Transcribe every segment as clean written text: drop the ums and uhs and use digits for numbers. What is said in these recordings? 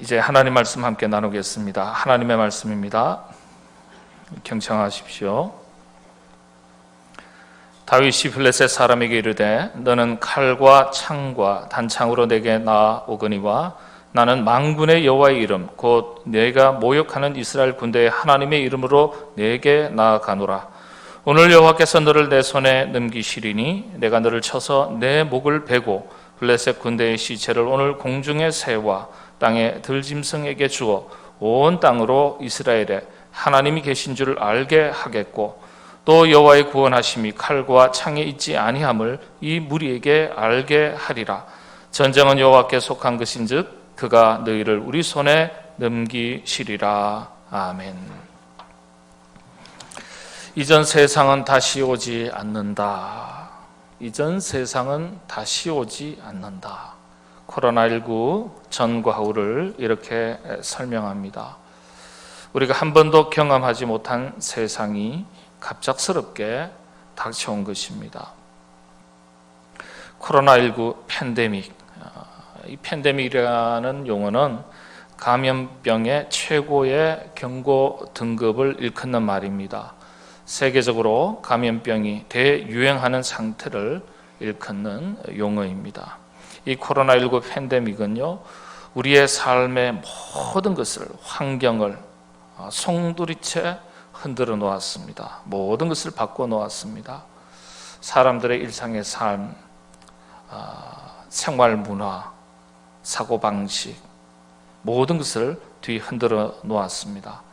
이제 하나님 말씀 함께 나누겠습니다. 하나님의 말씀입니다. 경청하십시오. 다윗이 블레셋 사람에게 이르되 너는 칼과 창과 단창으로 내게 나아오거니와 나는 만군의 여호와의 이름 곧 내가 모욕하는 이스라엘 군대의 하나님의 이름으로 내게 나아가노라. 오늘 여호와께서 너를 내 손에 넘기시리니 내가 너를 쳐서 내 목을 베고 블레셋 군대의 시체를 오늘 공중의 새와 땅의 들짐승에게 주어 온 땅으로 이스라엘에 하나님이 계신 줄 알게 하겠고 또 여호와의 구원하심이 칼과 창에 있지 아니함을 이 무리에게 알게 하리라. 전쟁은 여호와께 속한 것인즉 그가 너희를 우리 손에 넘기시리라. 아멘. 이전 세상은 다시 오지 않는다. 이전 세상은 다시 오지 않는다. 코로나19 전과 후를 이렇게 설명합니다. 우리가 한 번도 경험하지 못한 세상이 갑작스럽게 닥쳐온 것입니다. 코로나19 팬데믹, 이 팬데믹이라는 용어는 감염병의 최고의 경고 등급을 일컫는 말입니다. 세계적으로 감염병이 대유행하는 상태를 일컫는 용어입니다. 이 코로나19 팬데믹은요, 우리의 삶의 모든 것을, 환경을 송두리째 흔들어 놓았습니다. 모든 것을 바꿔 놓았습니다. 사람들의 일상의 삶, 생활 문화, 사고방식, 모든 것을 뒤흔들어 놓았습니다.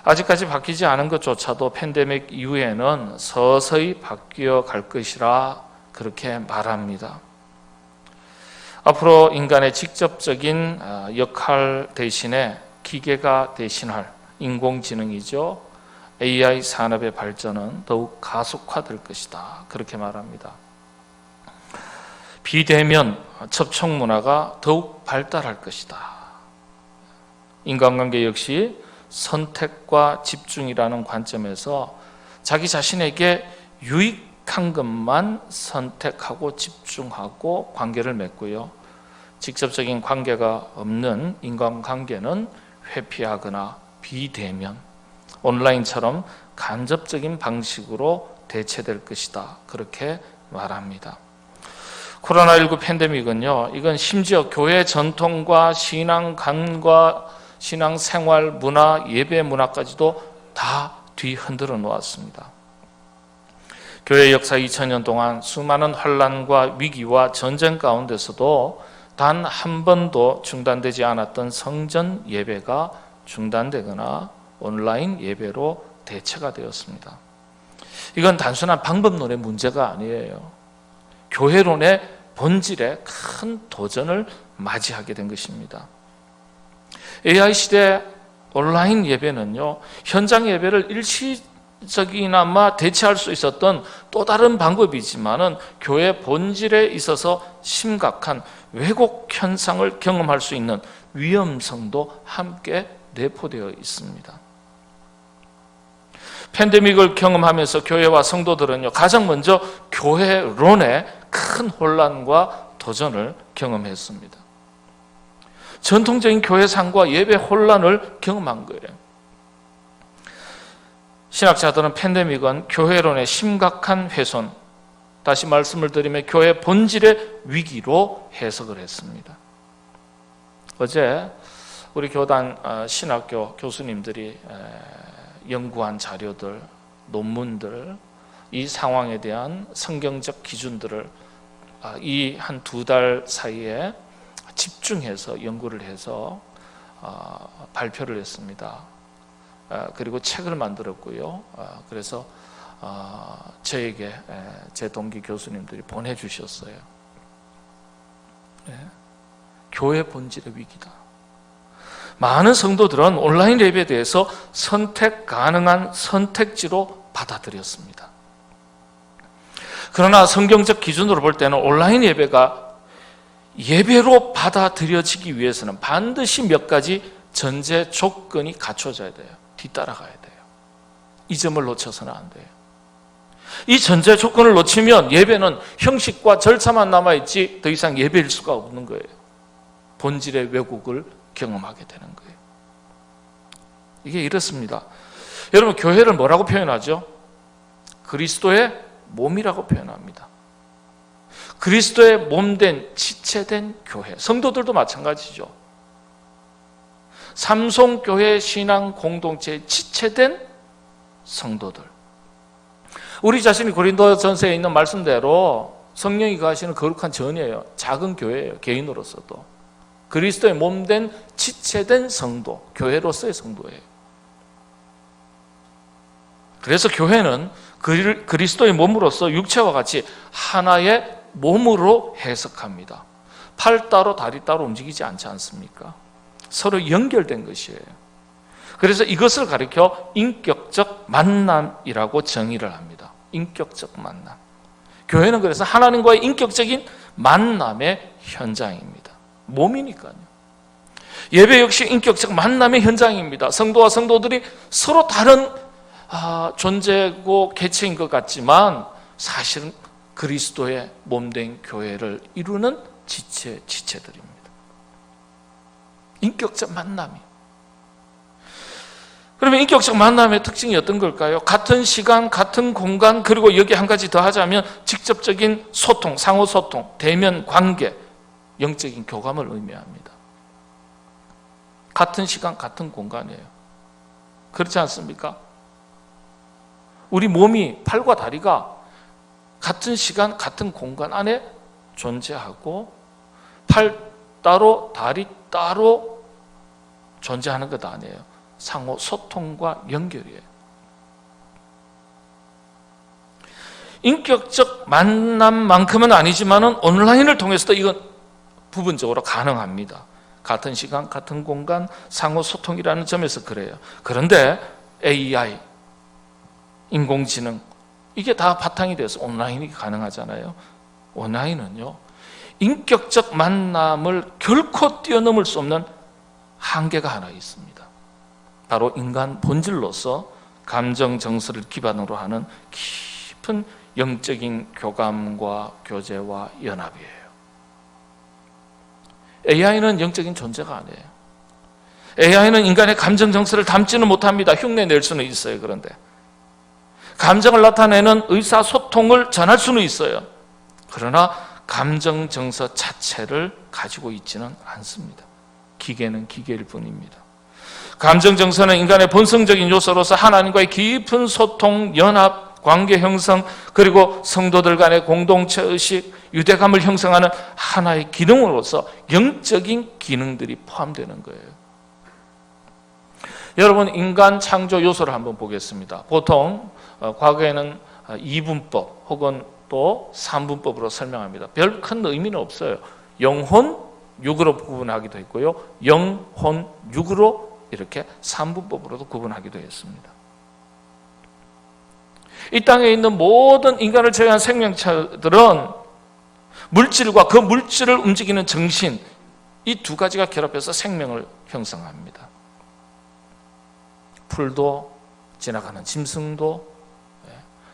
아직까지 바뀌지 않은 것조차도 팬데믹 이후에는 서서히 바뀌어 갈 것이라 그렇게 말합니다. 앞으로 인간의 직접적인 역할 대신에 기계가 대신할 인공지능이죠. AI 산업의 발전은 더욱 가속화될 것이다. 그렇게 말합니다. 비대면 접촉 문화가 더욱 발달할 것이다. 인간관계 역시 선택과 집중이라는 관점에서 자기 자신에게 유익한 것만 선택하고 집중하고 관계를 맺고요. 직접적인 관계가 없는 인간관계는 회피하거나 비대면, 온라인처럼 간접적인 방식으로 대체될 것이다. 그렇게 말합니다. 코로나19 팬데믹은요, 이건 심지어 교회 전통과 신앙관과 신앙생활 문화, 예배 문화까지도 다 뒤흔들어 놓았습니다. 교회 역사 2000년 동안 수많은 환난과 위기와 전쟁 가운데서도 단 한 번도 중단되지 않았던 성전 예배가 중단되거나 온라인 예배로 대체가 되었습니다. 이건 단순한 방법론의 문제가 아니에요. 교회론의 본질에 큰 도전을 맞이하게 된 것입니다. AI 시대 온라인 예배는요, 현장 예배를 일시적이나마 대체할 수 있었던 또 다른 방법이지만은 교회 본질에 있어서 심각한 왜곡 현상을 경험할 수 있는 위험성도 함께 내포되어 있습니다. 팬데믹을 경험하면서 교회와 성도들은요, 가장 먼저 교회론의 큰 혼란과 도전을 경험했습니다. 전통적인 교회상과 예배 혼란을 경험한 거예요. 신학자들은 팬데믹은 교회론의 심각한 훼손, 다시 말씀을 드리면 교회 본질의 위기로 해석을 했습니다. 어제 우리 교단 신학교 교수님들이 연구한 자료들, 논문들, 이 상황에 대한 성경적 기준들을 이 한 두 달 사이에 집중해서 연구를 해서 발표를 했습니다. 그리고 책을 만들었고요. 그래서 저에게 제 동기 교수님들이 보내주셨어요. 교회 본질의 위기다. 많은 성도들은 온라인 예배에 대해서 선택 가능한 선택지로 받아들였습니다. 그러나 성경적 기준으로 볼 때는 온라인 예배가 예배로 받아들여지기 위해서는 반드시 몇 가지 전제 조건이 갖춰져야 돼요. 뒤따라가야 돼요. 이 점을 놓쳐서는 안 돼요. 이 전제 조건을 놓치면 예배는 형식과 절차만 남아있지 더 이상 예배일 수가 없는 거예요. 본질의 왜곡을 경험하게 되는 거예요. 이게 이렇습니다. 여러분, 교회를 뭐라고 표현하죠? 그리스도의 몸이라고 표현합니다. 그리스도의 몸된 지체된 교회, 성도들도 마찬가지죠. 삼성교회 신앙 공동체의 지체된 성도들. 우리 자신이 고린도전서에 있는 말씀대로 성령이 거하시는 거룩한 전이에요. 작은 교회예요. 개인으로서도. 그리스도의 몸된 지체된 성도, 교회로서의 성도예요. 그래서 교회는 그리스도의 몸으로서 육체와 같이 하나의 몸으로 해석합니다. 팔 따로 다리 따로 움직이지 않지 않습니까? 서로 연결된 것이에요. 그래서 이것을 가리켜 인격적 만남이라고 정의를 합니다. 인격적 만남. 교회는 그래서 하나님과의 인격적인 만남의 현장입니다. 몸이니까요. 예배 역시 인격적 만남의 현장입니다. 성도와 성도들이 서로 다른 존재고 개체인 것 같지만 사실은 그리스도의 몸된 교회를 이루는 지체들입니다. 인격적 만남이. 그러면 인격적 만남의 특징이 어떤 걸까요? 같은 시간, 같은 공간, 그리고 여기 한 가지 더 하자면 직접적인 소통, 상호 소통, 대면 관계, 영적인 교감을 의미합니다. 같은 시간, 같은 공간이에요. 그렇지 않습니까? 우리 몸이, 팔과 다리가 같은 시간, 같은 공간 안에 존재하고 팔 따로, 다리 따로 존재하는 것 아니에요. 상호 소통과 연결이에요. 인격적 만남만큼은 아니지만은 온라인을 통해서도 이건 부분적으로 가능합니다. 같은 시간, 같은 공간, 상호 소통이라는 점에서 그래요. 그런데 AI, 인공지능, 이게 다 바탕이 돼서 온라인이 가능하잖아요. 온라인은요, 인격적 만남을 결코 뛰어넘을 수 없는 한계가 하나 있습니다. 바로 인간 본질로서 감정 정서를 기반으로 하는 깊은 영적인 교감과 교제와 연합이에요. AI는 영적인 존재가 아니에요. AI는 인간의 감정 정서를 담지는 못합니다. 흉내낼 수는 있어요. 그런데 감정을 나타내는 의사소통을 전할 수는 있어요. 그러나 감정 정서 자체를 가지고 있지는 않습니다. 기계는 기계일 뿐입니다. 감정 정서는 인간의 본성적인 요소로서 하나님과의 깊은 소통, 연합, 관계 형성, 그리고 성도들 간의 공동체 의식, 유대감을 형성하는 하나의 기능으로서 영적인 기능들이 포함되는 거예요. 여러분, 인간 창조 요소를 한번 보겠습니다. 보통 과거에는 이분법 혹은 또 삼분법으로 설명합니다. 별 큰 의미는 없어요. 영혼, 육으로 구분하기도 했고요. 영혼, 육으로 이렇게 삼분법으로도 구분하기도 했습니다. 이 땅에 있는 모든 인간을 제외한 생명체들은 물질과 그 물질을 움직이는 정신, 이 두 가지가 결합해서 생명을 형성합니다. 풀도, 지나가는 짐승도,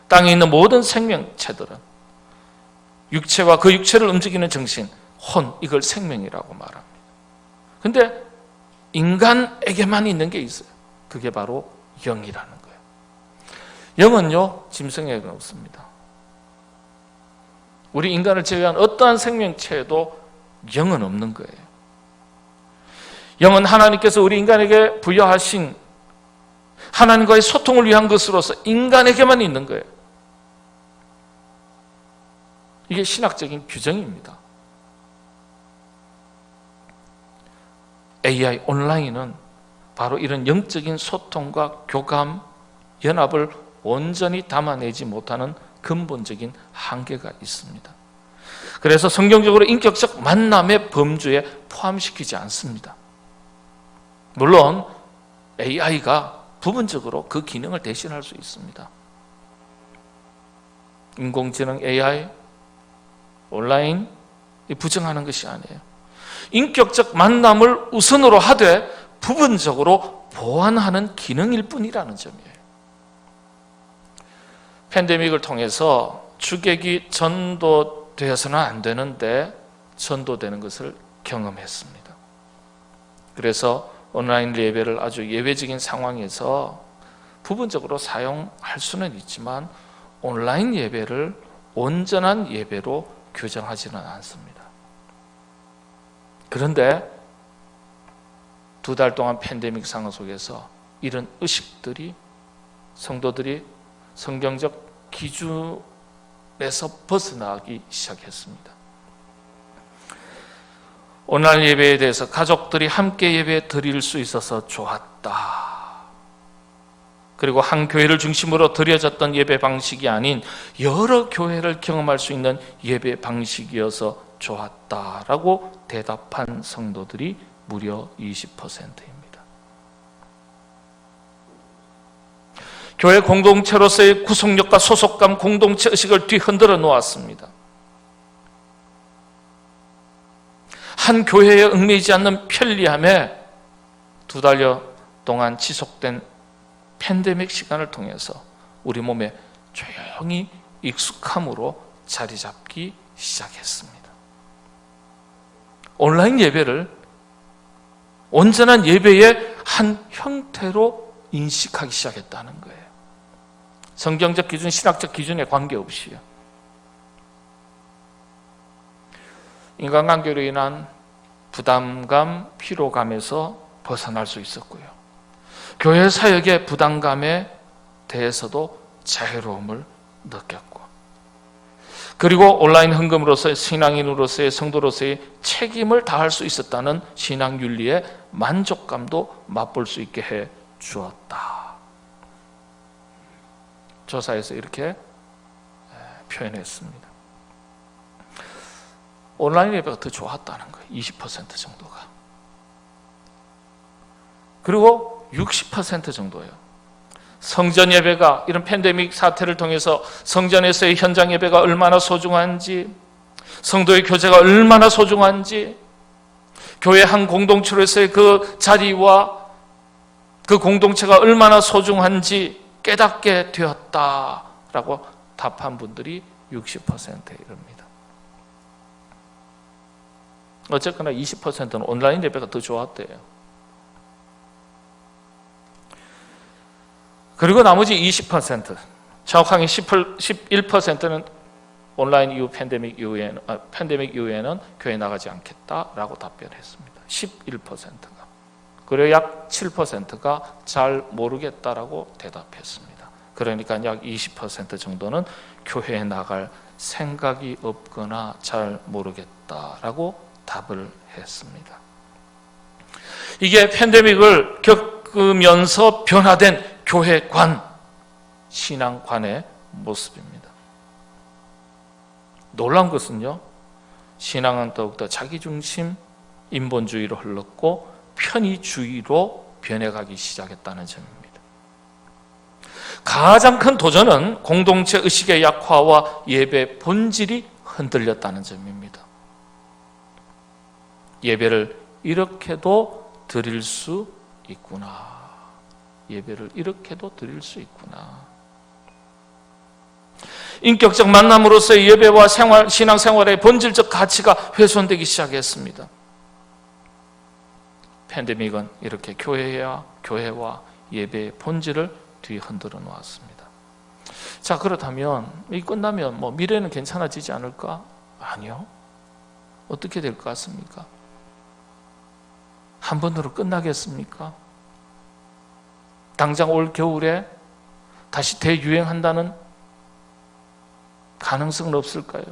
땅에 있는 모든 생명체들은 육체와 그 육체를 움직이는 정신, 혼, 이걸 생명이라고 말합니다. 그런데 인간에게만 있는 게 있어요. 그게 바로 영이라는 거예요. 영은요, 짐승에게는 없습니다. 우리 인간을 제외한 어떠한 생명체에도 영은 없는 거예요. 영은 하나님께서 우리 인간에게 부여하신 하나님과의 소통을 위한 것으로서 인간에게만 있는 거예요. 이게 신학적인 규정입니다. AI, 온라인은 바로 이런 영적인 소통과 교감, 연합을 온전히 담아내지 못하는 근본적인 한계가 있습니다. 그래서 성경적으로 인격적 만남의 범주에 포함시키지 않습니다. 물론 AI가 부분적으로 그 기능을 대신할 수 있습니다. 인공지능 AI, 온라인, 부정하는 것이 아니에요. 인격적 만남을 우선으로 하되 부분적으로 보완하는 기능일 뿐이라는 점이에요. 팬데믹을 통해서 주객이 전도되어서는 안 되는데 전도되는 것을 경험했습니다. 그래서 온라인 예배를 아주 예외적인 상황에서 부분적으로 사용할 수는 있지만 온라인 예배를 온전한 예배로 규정하지는 않습니다. 그런데 2달 동안 팬데믹 상황 속에서 이런 의식들이 성도들이 성경적 기준에서 벗어나기 시작했습니다. 온라인 예배에 대해서 가족들이 함께 예배 드릴 수 있어서 좋았다. 그리고 한 교회를 중심으로 드려졌던 예배 방식이 아닌 여러 교회를 경험할 수 있는 예배 방식이어서 좋았다라고 대답한 성도들이 무려 20%입니다. 교회 공동체로서의 구속력과 소속감, 공동체 의식을 뒤흔들어 놓았습니다. 한 교회에 얽매이지 않는 편리함에 2달여 동안 지속된 팬데믹 시간을 통해서 우리 몸에 조용히 익숙함으로 자리 잡기 시작했습니다. 온라인 예배를 온전한 예배의 한 형태로 인식하기 시작했다는 거예요. 성경적 기준, 신학적 기준에 관계없이요. 인간관계로 인한 부담감, 피로감에서 벗어날 수 있었고요. 교회 사역의 부담감에 대해서도 자유로움을 느꼈고, 그리고 온라인 헌금으로서의 신앙인으로서의 성도로서의 책임을 다할 수 있었다는 신앙윤리의 만족감도 맛볼 수 있게 해 주었다. 조사에서 이렇게 표현했습니다. 온라인 예배가 더 좋았다는 거예요. 20% 정도가. 그리고 60% 정도예요. 성전 예배가, 이런 팬데믹 사태를 통해서 성전에서의 현장 예배가 얼마나 소중한지, 성도의 교제가 얼마나 소중한지, 교회 한 공동체로서의 그 자리와 그 공동체가 얼마나 소중한지 깨닫게 되었다라고 답한 분들이 60%에 이릅니다. 어쨌거나 20%는 온라인 예배가 더 좋았대요. 그리고 나머지 20%, 정확하게 11%는 온라인 이후 팬데믹 이후에는 교회 나가지 않겠다라고 답변했습니다. 11%가. 그리고 약 7%가 잘 모르겠다라고 대답했습니다. 그러니까 약 20% 정도는 교회에 나갈 생각이 없거나 잘 모르겠다라고 답을 했습니다. 이게 팬데믹을 겪으면서 변화된 교회관, 신앙관의 모습입니다. 놀라운 것은요, 신앙은 더욱더 자기중심, 인본주의로 흘렀고 편의주의로 변해가기 시작했다는 점입니다. 가장 큰 도전은 공동체 의식의 약화와 예배 본질이 흔들렸다는 점입니다. 예배를 이렇게도 드릴 수 있구나. 예배를 이렇게도 드릴 수 있구나. 인격적 만남으로서의 예배와 신앙생활의 본질적 가치가 훼손되기 시작했습니다. 팬데믹은 이렇게 교회와 예배의 본질을 뒤흔들어 놓았습니다. 자, 그렇다면 이 끝나면 미래는 괜찮아지지 않을까? 아니요. 어떻게 될 것 같습니까? 한 번으로 끝나겠습니까? 당장 올 겨울에 다시 대유행한다는 가능성은 없을까요?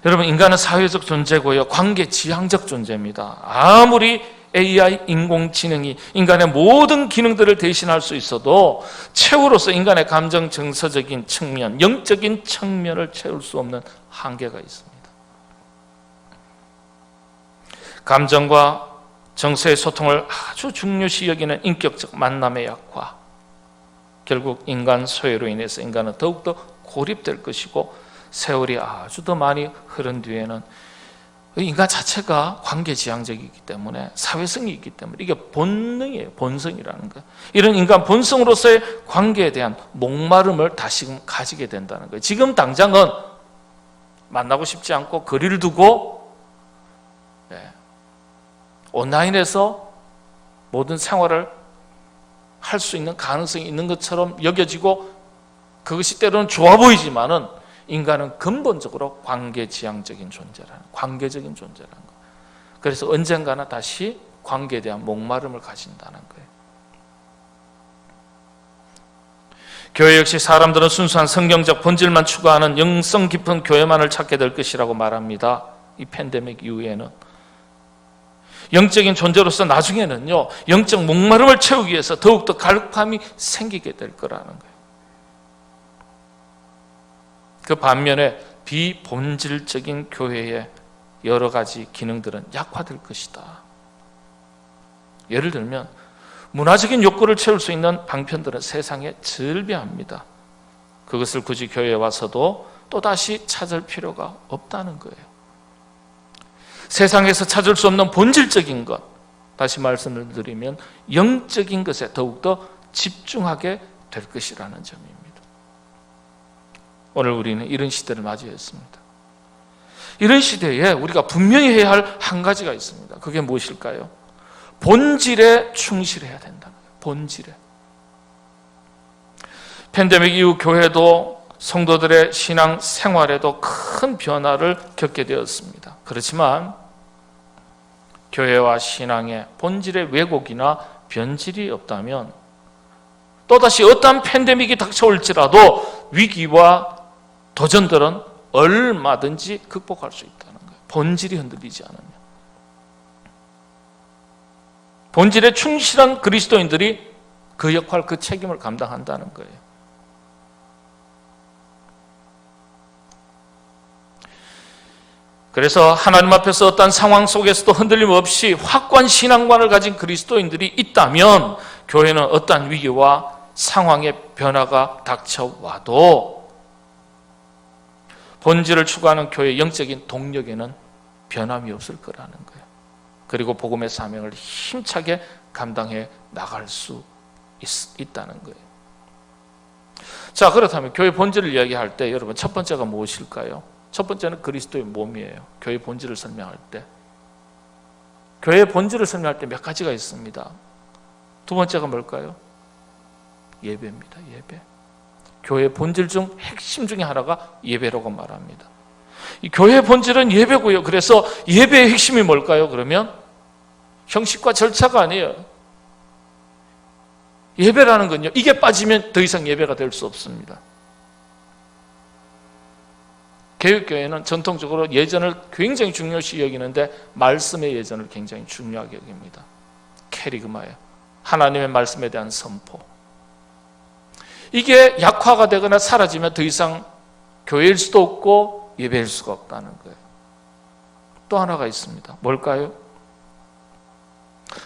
여러분, 인간은 사회적 존재고요, 관계 지향적 존재입니다. 아무리 AI, 인공지능이 인간의 모든 기능들을 대신할 수 있어도 최후로서 인간의 감정 정서적인 측면, 영적인 측면을 채울 수 없는 한계가 있습니다. 감정과 정서의 소통을 아주 중요시 여기는 인격적 만남의 약화, 결국 인간 소외로 인해서 인간은 더욱더 고립될 것이고, 세월이 아주 더 많이 흐른 뒤에는 인간 자체가 관계지향적이기 때문에, 사회성이 있기 때문에 이게 본능이에요. 본성이라는 거예요. 이런 인간 본성으로서의 관계에 대한 목마름을 다시금 가지게 된다는 거예요. 지금 당장은 만나고 싶지 않고 거리를 두고 온라인에서 모든 생활을 할 수 있는 가능성이 있는 것처럼 여겨지고 그것이 때로는 좋아 보이지만은 인간은 근본적으로 관계지향적인 존재라는, 관계적인 존재라는 거. 그래서 언젠가는 다시 관계에 대한 목마름을 가진다는 거예요. 교회 역시 사람들은 순수한 성경적 본질만 추구하는 영성 깊은 교회만을 찾게 될 것이라고 말합니다. 이 팬데믹 이후에는 영적인 존재로서 나중에는요, 영적 목마름을 채우기 위해서 더욱더 갈급함이 생기게 될 거라는 거예요. 그 반면에 비본질적인 교회의 여러 가지 기능들은 약화될 것이다. 예를 들면 문화적인 욕구를 채울 수 있는 방편들은 세상에 즐비합니다. 그것을 굳이 교회에 와서도 또다시 찾을 필요가 없다는 거예요. 세상에서 찾을 수 없는 본질적인 것, 다시 말씀을 드리면 영적인 것에 더욱더 집중하게 될 것이라는 점입니다. 오늘 우리는 이런 시대를 맞이했습니다. 이런 시대에 우리가 분명히 해야 할 한 가지가 있습니다. 그게 무엇일까요? 본질에 충실해야 된다는 거예요. 본질에. 팬데믹 이후 교회도 성도들의 신앙 생활에도 큰 변화를 겪게 되었습니다. 그렇지만 교회와 신앙의 본질의 왜곡이나 변질이 없다면 또다시 어떠한 팬데믹이 닥쳐올지라도 위기와 도전들은 얼마든지 극복할 수 있다는 거예요. 본질이 흔들리지 않으면. 본질에 충실한 그리스도인들이 그 역할, 그 책임을 감당한다는 거예요. 그래서 하나님 앞에서 어떤 상황 속에서도 흔들림 없이 확고한 신앙관을 가진 그리스도인들이 있다면 교회는 어떠한 위기와 상황의 변화가 닥쳐와도 본질을 추구하는 교회의 영적인 동력에는 변함이 없을 거라는 거예요. 그리고 복음의 사명을 힘차게 감당해 나갈 수 있다는 거예요. 자, 그렇다면 교회 본질을 이야기할 때 여러분 첫 번째가 무엇일까요? 첫 번째는 그리스도의 몸이에요. 교회 본질을 설명할 때. 교회의 본질을 설명할 때 몇 가지가 있습니다. 두 번째가 뭘까요? 예배입니다. 예배. 교회의 본질 중 핵심 중에 하나가 예배라고 말합니다. 이 교회의 본질은 예배고요. 그래서 예배의 핵심이 뭘까요? 그러면 형식과 절차가 아니에요. 예배라는 건요, 이게 빠지면 더 이상 예배가 될 수 없습니다. 개혁교회는 전통적으로 예전을 굉장히 중요시 여기는데 말씀의 예전을 굉장히 중요하게 여깁니다. 캐리그마예요. 하나님의 말씀에 대한 선포. 이게 약화가 되거나 사라지면 더 이상 교회일 수도 없고 예배일 수가 없다는 거예요. 또 하나가 있습니다. 뭘까요?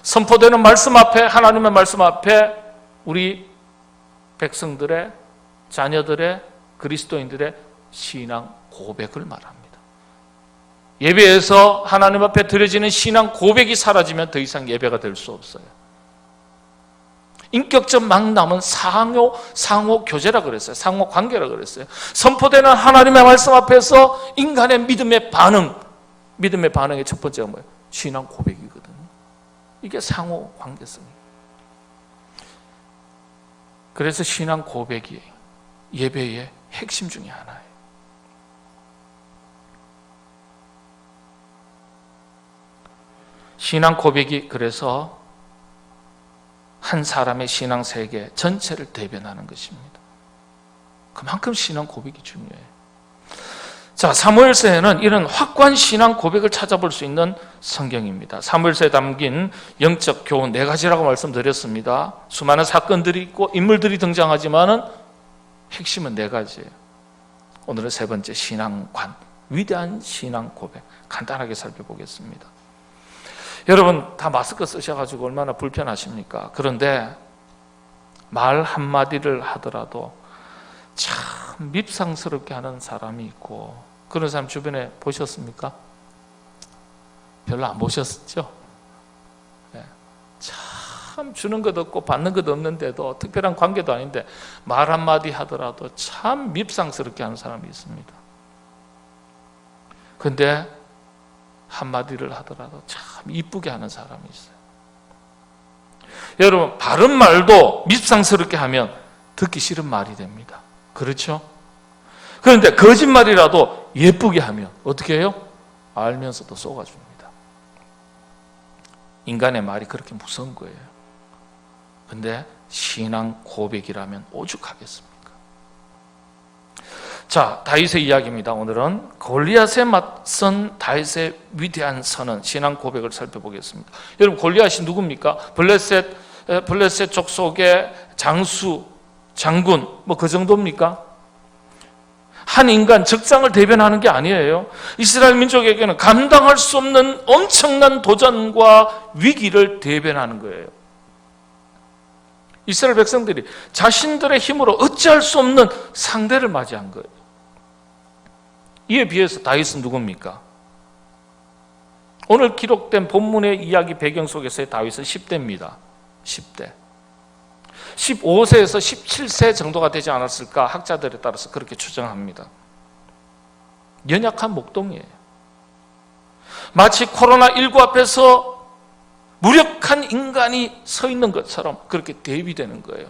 선포되는 말씀 앞에, 하나님의 말씀 앞에 우리 백성들의, 자녀들의, 그리스도인들의 신앙 고백을 말합니다. 예배에서 하나님 앞에 드려지는 신앙 고백이 사라지면 더 이상 예배가 될 수 없어요. 인격적 만남은 상호 교제라 그랬어요. 상호 관계라 그랬어요. 선포되는 하나님의 말씀 앞에서 인간의 믿음의 반응의 첫 번째가 뭐예요? 신앙 고백이거든요. 이게 상호 관계성이에요. 그래서 신앙 고백이 예배의 핵심 중에 하나예요. 신앙 고백이 그래서 한 사람의 신앙 세계 전체를 대변하는 것입니다. 그만큼 신앙 고백이 중요해요. 자, 사무엘서에는 이런 확고한 신앙 고백을 찾아볼 수 있는 성경입니다. 사무엘서에 담긴 영적 교훈 4가지라고 말씀드렸습니다. 수많은 사건들이 있고 인물들이 등장하지만은 핵심은 4가지예요. 오늘은 세 번째, 신앙관, 위대한 신앙 고백, 간단하게 살펴보겠습니다. 여러분 다 마스크 쓰셔가지고 얼마나 불편하십니까? 그런데 말 한마디를 하더라도 참 밉상스럽게 하는 사람이 있고, 그런 사람 주변에 보셨습니까? 별로 안 보셨죠? 네. 참 주는 것 없고 받는 것 없는데도, 특별한 관계도 아닌데 말 한마디 하더라도 참 밉상스럽게 하는 사람이 있습니다. 그런데 한마디를 하더라도 참 이쁘게 하는 사람이 있어요. 여러분, 바른 말도 밉상스럽게 하면 듣기 싫은 말이 됩니다. 그렇죠? 그런데 거짓말이라도 예쁘게 하면 어떻게 해요? 알면서도 쏘아줍니다. 인간의 말이 그렇게 무서운 거예요. 근데 신앙 고백이라면 오죽하겠습니까? 자, 다윗의 이야기입니다. 오늘은 골리앗에 맞선 다윗의 위대한 선언, 신앙 고백을 살펴보겠습니다. 여러분, 골리앗이 누굽니까? 블레셋 족속의 장수, 장군, 뭐 그 정도입니까? 한 인간, 적장을 대변하는 게 아니에요. 이스라엘 민족에게는 감당할 수 없는 엄청난 도전과 위기를 대변하는 거예요. 이스라엘 백성들이 자신들의 힘으로 어찌할 수 없는 상대를 맞이한 거예요. 이에 비해서 다윗은 누굽니까? 오늘 기록된 본문의 이야기 배경 속에서의 다윗은 10대입니다. 10대. 15세에서 17세 정도가 되지 않았을까 학자들에 따라서 그렇게 추정합니다. 연약한 목동이에요. 마치 코로나19 앞에서 무력한 인간이 서 있는 것처럼 그렇게 대비되는 거예요.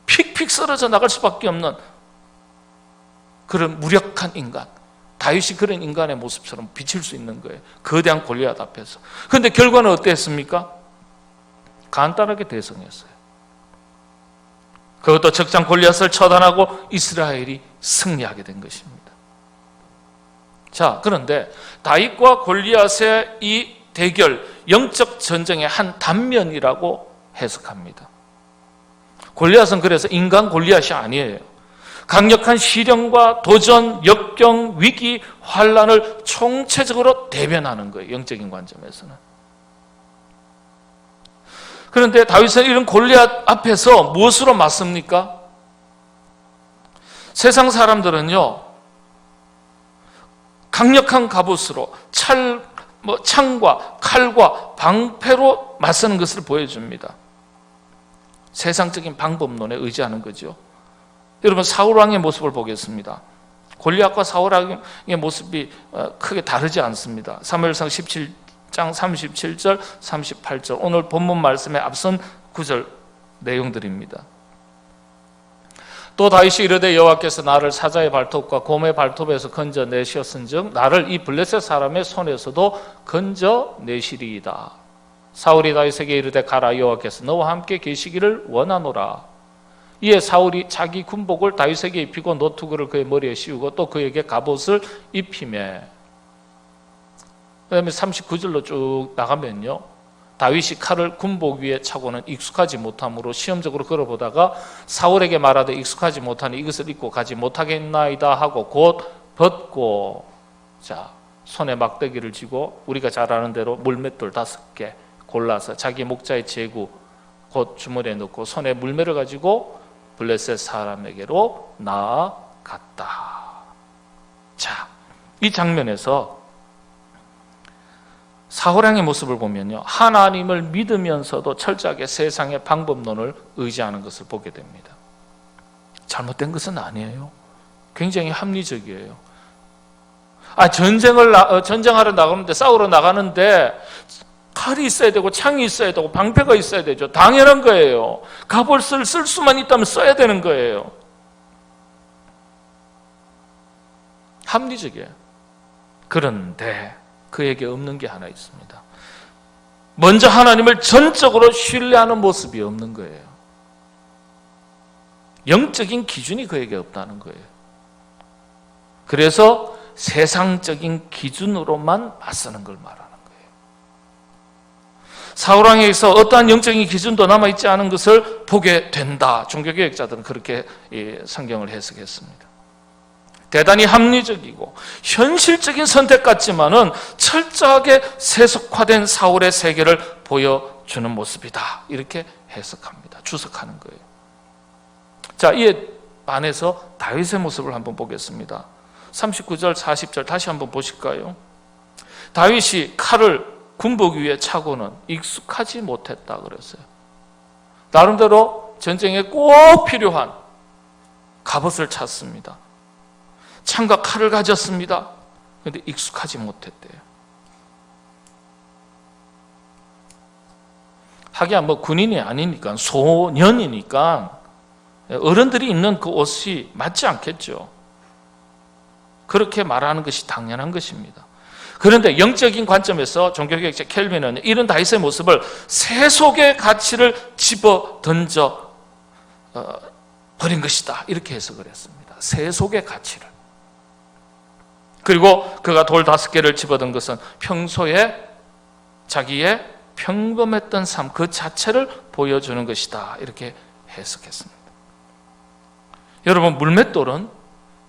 픽픽 쓰러져 나갈 수밖에 없는 그런 무력한 인간, 다윗이 그런 인간의 모습처럼 비칠 수 있는 거예요. 거대한 골리앗 앞에서. 그런데 결과는 어땠습니까? 간단하게 대성했어요. 그것도 적장 골리앗을 처단하고 이스라엘이 승리하게 된 것입니다. 자, 그런데 다윗과 골리앗의 이 대결, 영적 전쟁의 한 단면이라고 해석합니다. 골리앗은 그래서 인간 골리앗이 아니에요. 강력한 시련과 도전, 역경, 위기, 환난을 총체적으로 대변하는 거예요. 영적인 관점에서는. 그런데 다윗은 이런 골리앗 앞에서 무엇으로 맞습니까? 세상 사람들은요, 강력한 갑옷으로 창과 칼과 방패로 맞서는 것을 보여줍니다. 세상적인 방법론에 의지하는 거죠. 여러분, 사울왕의 모습을 보겠습니다. 골리앗과 사울왕의 모습이 크게 다르지 않습니다. 사무엘상 17장 37절, 38절, 오늘 본문 말씀에 앞선 구절 내용들입니다. 또 다윗이 이르되 여호와께서 나를 사자의 발톱과 곰의 발톱에서 건져내셨은즉 나를 이 블레셋 사람의 손에서도 건져내시리이다. 사울이 다윗에게 이르되 가라, 여호와께서 너와 함께 계시기를 원하노라. 이에 사울이 자기 군복을 다윗에게 입히고 노투구를 그의 머리에 씌우고 또 그에게 갑옷을 입히매. 그 다음에 39절로 쭉 나가면요, 다윗이 칼을 군복 위에 차고는 익숙하지 못함으로 시험적으로 걸어보다가 사울에게 말하되 익숙하지 못하니 이것을 입고 가지 못하겠나이다 하고 곧 벗고, 자, 손에 막대기를 쥐고 우리가 잘 아는 대로 물맷돌 5개 골라서 자기 목자의 제구 곧 주머니에 넣고 손에 물매를 가지고 블레셋 사람에게로 나아갔다. 자, 이 장면에서 사울왕의 모습을 보면요, 하나님을 믿으면서도 철저하게 세상의 방법론을 의지하는 것을 보게 됩니다. 잘못된 것은 아니에요. 굉장히 합리적이에요. 전쟁하러 나가는데, 싸우러 나가는데 칼이 있어야 되고 창이 있어야 되고 방패가 있어야 되죠. 당연한 거예요. 갑옷을 쓸 수만 있다면 써야 되는 거예요. 합리적이에요. 그런데 그에게 없는 게 하나 있습니다. 먼저 하나님을 전적으로 신뢰하는 모습이 없는 거예요. 영적인 기준이 그에게 없다는 거예요. 그래서 세상적인 기준으로만 맞서는 걸 말하는 거예요. 사울왕에서 어떠한 영적인 기준도 남아있지 않은 것을 보게 된다. 종교개혁자들은 그렇게 성경을 해석했습니다. 대단히 합리적이고 현실적인 선택 같지만은 철저하게 세속화된 사울의 세계를 보여주는 모습이다. 이렇게 해석합니다. 주석하는 거예요. 자, 이에 반해서 다윗의 모습을 한번 보겠습니다. 39절, 40절 다시 한번 보실까요? 다윗이 칼을 군복 위에 차고는 익숙하지 못했다 그랬어요. 나름대로 전쟁에 꼭 필요한 갑옷을 찼습니다. 창과 칼을 가졌습니다. 그런데 익숙하지 못했대요. 하기야 뭐 군인이 아니니까 소년이니까 어른들이 입는 그 옷이 맞지 않겠죠. 그렇게 말하는 것이 당연한 것입니다. 그런데 영적인 관점에서 종교개혁자 켈빈은 이런 다윗의 모습을 세속의 가치를 집어 던져 버린 것이다, 이렇게 해석을 했습니다. 세속의 가치를. 그리고 그가 돌 5개를 집어든 것은 평소에 자기의 평범했던 삶 그 자체를 보여주는 것이다, 이렇게 해석했습니다. 여러분, 물맷돌은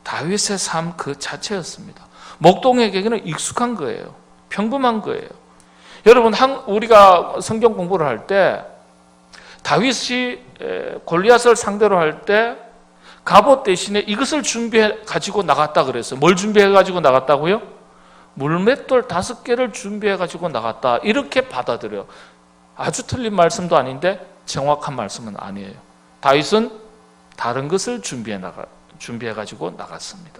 다윗의 삶 그 자체였습니다. 목동에게는 익숙한 거예요. 평범한 거예요. 여러분, 우리가 성경 공부를 할 때 다윗이 골리앗을 상대로 할 때 갑옷 대신에 이것을 준비해 가지고 나갔다 그랬어요. 뭘 준비해 가지고 나갔다고요? 물맷돌 5개를 준비해 가지고 나갔다, 이렇게 받아들여요. 아주 틀린 말씀도 아닌데 정확한 말씀은 아니에요. 다윗은 다른 것을 준비해 가지고 나갔습니다.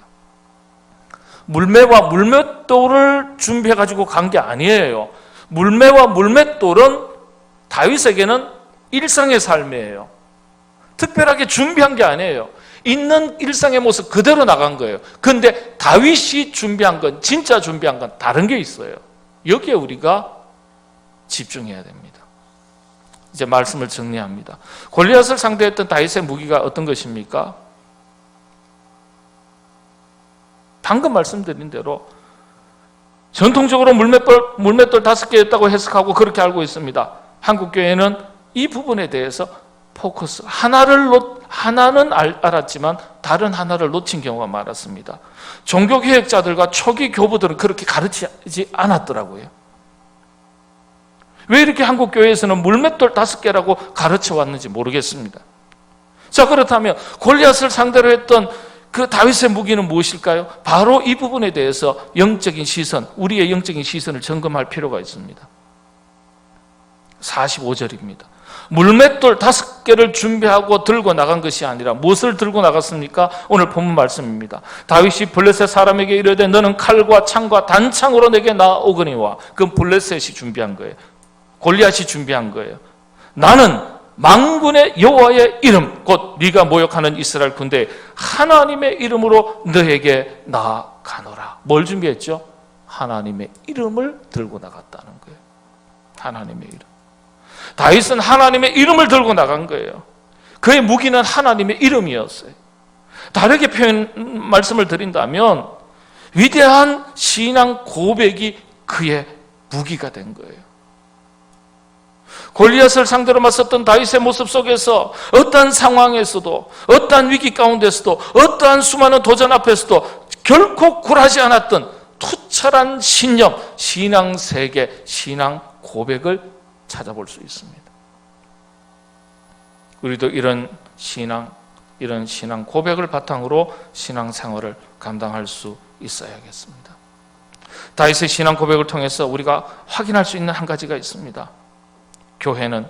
물매와 물맷돌을 준비해 가지고 간 게 아니에요. 물매와 물맷돌은 다윗에게는 일상의 삶이에요. 특별하게 준비한 게 아니에요. 있는 일상의 모습 그대로 나간 거예요. 그런데 다윗이 준비한 건, 진짜 준비한 건 다른 게 있어요. 여기에 우리가 집중해야 됩니다. 이제 말씀을 정리합니다. 골리앗을 상대했던 다윗의 무기가 어떤 것입니까? 방금 말씀드린 대로 전통적으로 물맷돌 5개였다고 해석하고 그렇게 알고 있습니다. 한국교회는 이 부분에 대해서 포커스, 하나는 알았지만 다른 하나를 놓친 경우가 많았습니다. 종교개혁자들과 초기 교부들은 그렇게 가르치지 않았더라고요. 왜 이렇게 한국교회에서는 물맷돌 5개라고 가르쳐 왔는지 모르겠습니다. 자, 그렇다면 골리앗을 상대로 했던 그 다윗의 무기는 무엇일까요? 바로 이 부분에 대해서 영적인 시선, 우리의 영적인 시선을 점검할 필요가 있습니다. 45절입니다. 물맷돌 5개를 준비하고 들고 나간 것이 아니라 무엇을 들고 나갔습니까? 오늘 본문 말씀입니다. 다윗이 블레셋 사람에게 이르되 너는 칼과 창과 단창으로 내게 나오거니와. 그건 블레셋이 준비한 거예요. 골리앗이 준비한 거예요. 나는 만군의 여호와의 이름, 곧 네가 모욕하는 이스라엘 군대 하나님의 이름으로 너에게 나아가노라. 뭘 준비했죠? 하나님의 이름을 들고 나갔다는 거예요. 하나님의 이름. 다윗은 하나님의 이름을 들고 나간 거예요. 그의 무기는 하나님의 이름이었어요. 다르게 말씀을 드린다면 위대한 신앙 고백이 그의 무기가 된 거예요. 골리앗을 상대로 맞섰던 다윗의 모습 속에서 어떠한 상황에서도, 어떠한 위기 가운데서도, 어떠한 수많은 도전 앞에서도 결코 굴하지 않았던 투철한 신념, 신앙 세계, 신앙 고백을 찾아볼 수 있습니다. 우리도 이런 신앙 고백을 바탕으로 신앙 생활을 감당할 수 있어야겠습니다. 다윗의 신앙 고백을 통해서 우리가 확인할 수 있는 한 가지가 있습니다. 교회는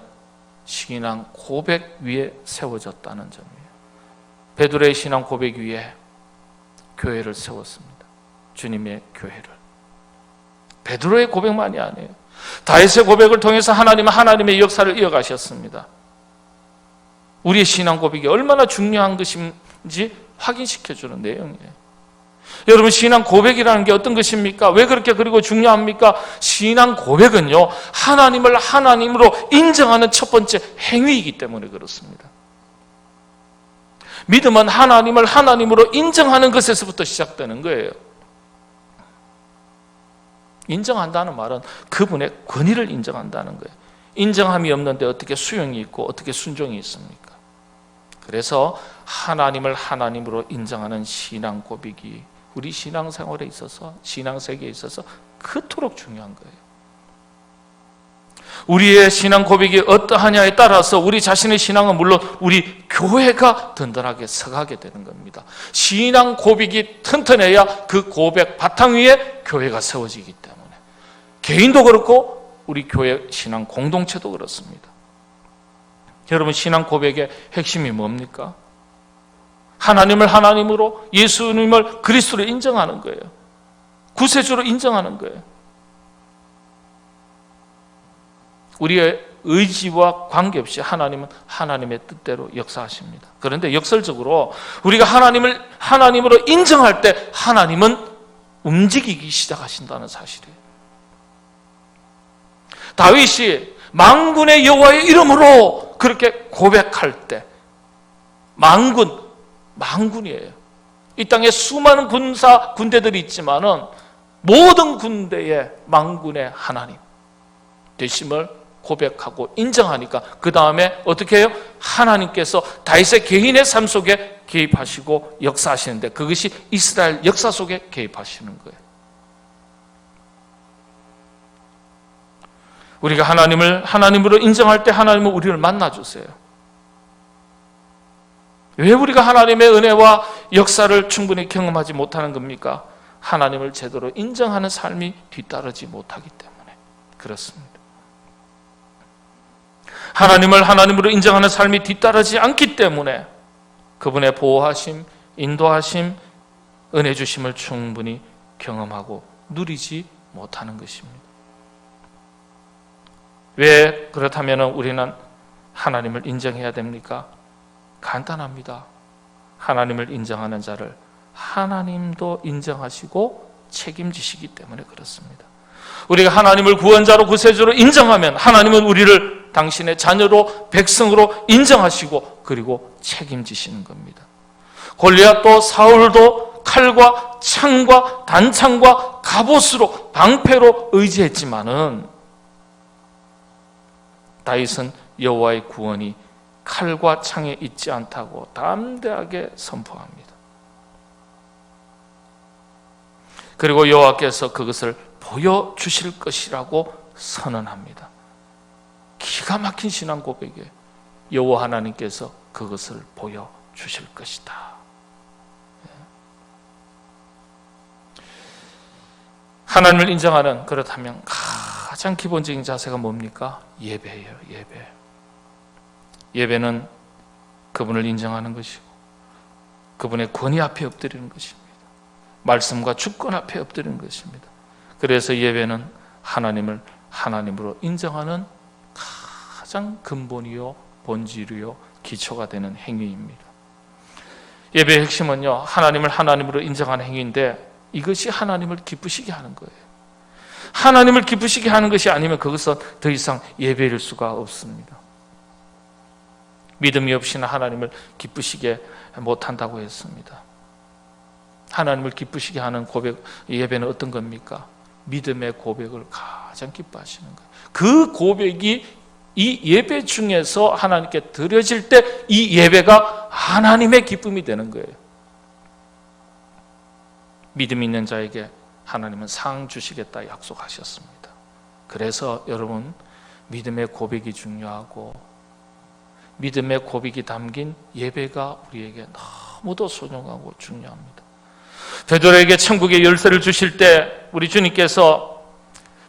신앙 고백 위에 세워졌다는 점이에요. 베드로의 신앙 고백 위에 교회를 세웠습니다. 주님의 교회를. 베드로의 고백만이 아니에요. 다윗의 고백을 통해서 하나님의 역사를 이어가셨습니다. 우리의 신앙 고백이 얼마나 중요한 것인지 확인시켜주는 내용이에요. 여러분, 신앙 고백이라는 게 어떤 것입니까? 왜 그렇게 그리고 중요합니까? 신앙 고백은요, 하나님을 하나님으로 인정하는 첫 번째 행위이기 때문에 그렇습니다. 믿음은 하나님을 하나님으로 인정하는 것에서부터 시작되는 거예요. 인정한다는 말은 그분의 권위를 인정한다는 거예요. 인정함이 없는데 어떻게 수용이 있고 어떻게 순종이 있습니까? 그래서 하나님을 하나님으로 인정하는 신앙 고백이 우리 신앙생활에 있어서, 신앙 세계에 있어서 그토록 중요한 거예요. 우리의 신앙 고백이 어떠하냐에 따라서 우리 자신의 신앙은 물론 우리 교회가 든든하게 서가게 되는 겁니다. 신앙 고백이 튼튼해야 그 고백 바탕 위에 교회가 세워지기 때문에 개인도 그렇고 우리 교회 신앙 공동체도 그렇습니다. 여러분, 신앙 고백의 핵심이 뭡니까? 하나님을 하나님으로, 예수님을 그리스도로 인정하는 거예요. 구세주로 인정하는 거예요. 우리의 의지와 관계없이 하나님은 하나님의 뜻대로 역사하십니다. 그런데 역설적으로 우리가 하나님을 하나님으로 인정할 때 하나님은 움직이기 시작하신다는 사실이에요. 다윗이 만군의 여호와의 이름으로 그렇게 고백할 때 만군이에요. 이 땅에 수많은 군대들이 있지만은 모든 군대의 만군의 하나님 되심을 고백하고 인정하니까 그 다음에 어떻게 해요? 하나님께서 다윗의 개인의 삶 속에 개입하시고 역사하시는데 그것이 이스라엘 역사 속에 개입하시는 거예요. 우리가 하나님을 하나님으로 인정할 때 하나님은 우리를 만나주세요. 왜 우리가 하나님의 은혜와 역사를 충분히 경험하지 못하는 겁니까? 하나님을 제대로 인정하는 삶이 뒤따르지 못하기 때문에 그렇습니다. 하나님을 하나님으로 인정하는 삶이 뒤따르지 않기 때문에 그분의 보호하심, 인도하심, 은혜 주심을 충분히 경험하고 누리지 못하는 것입니다. 왜 그렇다면 우리는 하나님을 인정해야 됩니까? 간단합니다. 하나님을 인정하는 자를 하나님도 인정하시고 책임지시기 때문에 그렇습니다. 우리가 하나님을 구원자로 구세주로 인정하면 하나님은 우리를 당신의 자녀로 백성으로 인정하시고 그리고 책임지시는 겁니다. 골리앗도 사울도 칼과 창과 단창과 갑옷으로 방패로 의지했지만은 다윗은 여호와의 구원이 칼과 창에 있지 않다고 담대하게 선포합니다. 그리고 여호와께서 그것을 보여주실 것이라고 선언합니다. 기가 막힌 신앙 고백이에요. 여호와 하나님께서 그것을 보여주실 것이다. 하나님을 인정하는 그렇다면 가장 기본적인 자세가 뭡니까? 예배예요. 예배는 그분을 인정하는 것이고 그분의 권위 앞에 엎드리는 것입니다. 말씀과 주권 앞에 엎드리는 것입니다. 그래서 예배는 하나님을 하나님으로 인정하는 가장 근본이요 본질이요 기초가 되는 행위입니다. 예배의 핵심은요 하나님을 하나님으로 인정하는 행위인데 이것이 하나님을 기쁘시게 하는 거예요. 하나님을 기쁘시게 하는 것이 아니면 그것은 더 이상 예배일 수가 없습니다. 믿음이 없이는 하나님을 기쁘시게 못한다고 했습니다. 하나님을 기쁘시게 하는 고백, 예배는 어떤 겁니까? 믿음의 고백을 가장 기뻐하시는 거예요. 그 고백이 이 예배 중에서 하나님께 드려질 때 이 예배가 하나님의 기쁨이 되는 거예요. 믿음 있는 자에게 하나님은 상 주시겠다 약속하셨습니다. 그래서 여러분 믿음의 고백이 중요하고 믿음의 고백이 담긴 예배가 우리에게 너무도 소중하고 중요합니다. 베드로에게 천국의 열쇠를 주실 때 우리 주님께서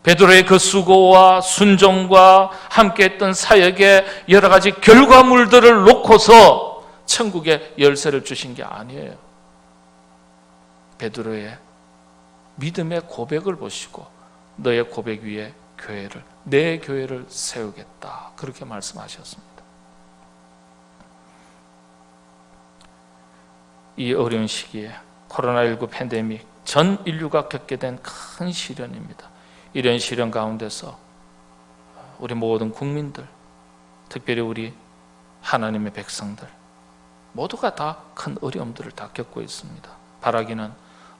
베드로의 그 수고와 순종과 함께했던 사역의 여러 가지 결과물들을 놓고서 천국의 열쇠를 주신 게 아니에요. 베드로의 믿음의 고백을 보시고 너의 고백 위에 내 교회를 세우겠다 그렇게 말씀하셨습니다. 이 어려운 시기에 코로나19 팬데믹 전 인류가 겪게 된 큰 시련입니다. 이런 시련 가운데서 우리 모든 국민들, 특별히 우리 하나님의 백성들 모두가 다 큰 어려움들을 다 겪고 있습니다. 바라기는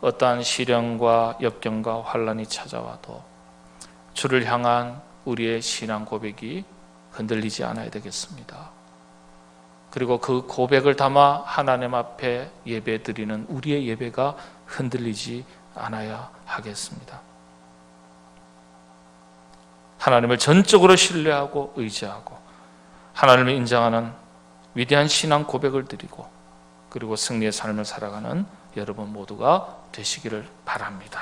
어떠한 시련과 역경과 환난이 찾아와도 주를 향한 우리의 신앙 고백이 흔들리지 않아야 되겠습니다. 그리고 그 고백을 담아 하나님 앞에 예배 드리는 우리의 예배가 흔들리지 않아야 하겠습니다. 하나님을 전적으로 신뢰하고 의지하고 하나님을 인정하는 위대한 신앙 고백을 드리고 그리고 승리의 삶을 살아가는 여러분 모두가 되시기를 바랍니다.